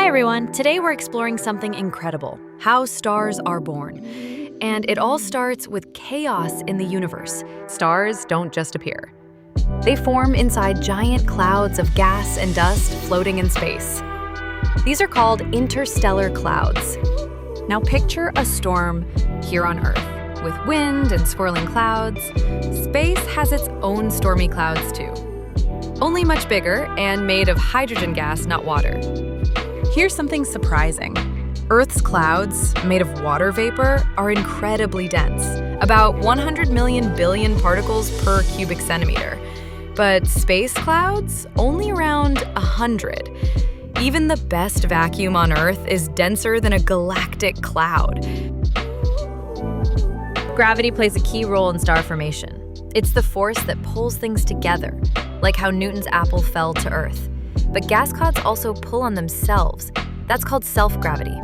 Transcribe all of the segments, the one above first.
Hi everyone, today we're exploring something incredible, how stars are born. And it all starts with chaos in the universe. Stars don't just appear. They form inside giant clouds of gas and dust floating in space. These are called interstellar clouds. Now picture a storm here on Earth, with wind and swirling clouds. Space has its own stormy clouds too, only much bigger and made of hydrogen gas, not water. Here's something surprising. Earth's clouds, made of water vapor, are incredibly dense, about 100 million billion particles per cubic centimeter. But space clouds, only around 100. Even the best vacuum on Earth is denser than a galactic cloud. Gravity plays a key role in star formation. It's the force that pulls things together, like how Newton's apple fell to Earth. But gas clouds also pull on themselves. That's called self-gravity.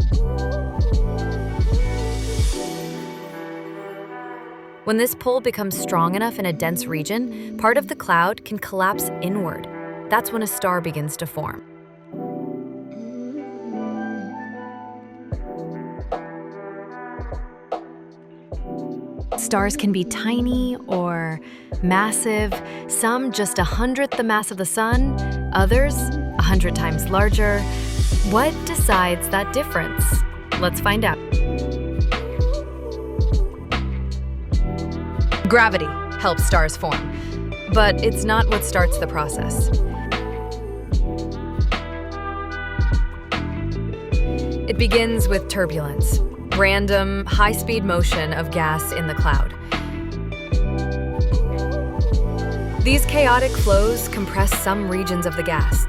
When this pull becomes strong enough in a dense region, part of the cloud can collapse inward. That's when a star begins to form. Stars can be tiny or massive, some just 1/100th the mass of the sun, others 100 times larger. What decides that difference? Let's find out. Gravity helps stars form, but it's not what starts the process. It begins with turbulence, random, high-speed motion of gas in the cloud. These chaotic flows compress some regions of the gas.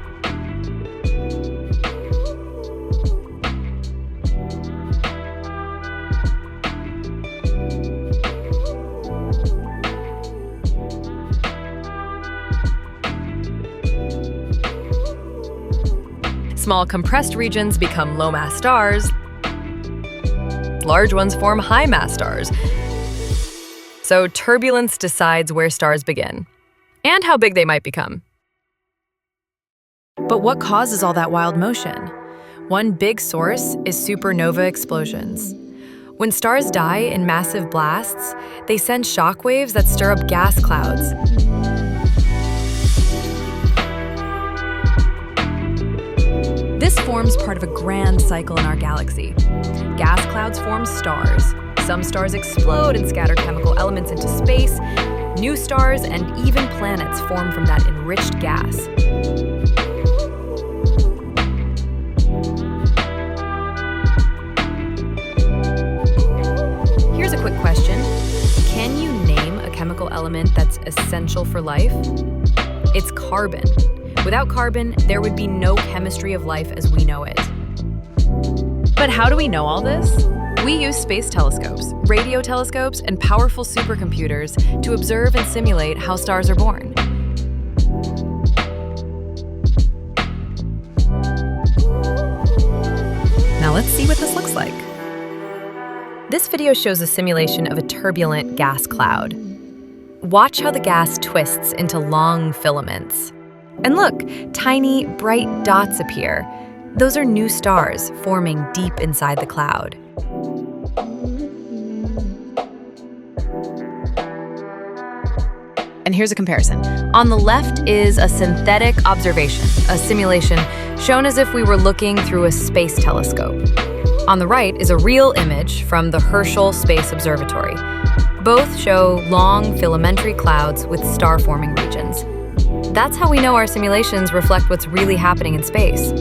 Small compressed regions become low-mass stars. Large ones form high-mass stars. So turbulence decides where stars begin and how big they might become. But what causes all that wild motion? One big source is supernova explosions. When stars die in massive blasts, they send shock waves that stir up gas clouds. This forms part of a grand cycle in our galaxy. Gas clouds form stars. Some stars explode and scatter chemical elements into space. New stars and even planets form from that enriched gas. Here's a quick question. Can you name a chemical element that's essential for life? It's carbon. Without carbon, there would be no chemistry of life as we know it. But how do we know all this? We use space telescopes, radio telescopes, and powerful supercomputers to observe and simulate how stars are born. Now let's see what this looks like. This video shows a simulation of a turbulent gas cloud. Watch how the gas twists into long filaments. And look, tiny, bright dots appear. Those are new stars forming deep inside the cloud. And here's a comparison. On the left is a synthetic observation, a simulation shown as if we were looking through a space telescope. On the right is a real image from the Herschel Space Observatory. Both show long filamentary clouds with star-forming regions. That's how we know our simulations reflect what's really happening in space.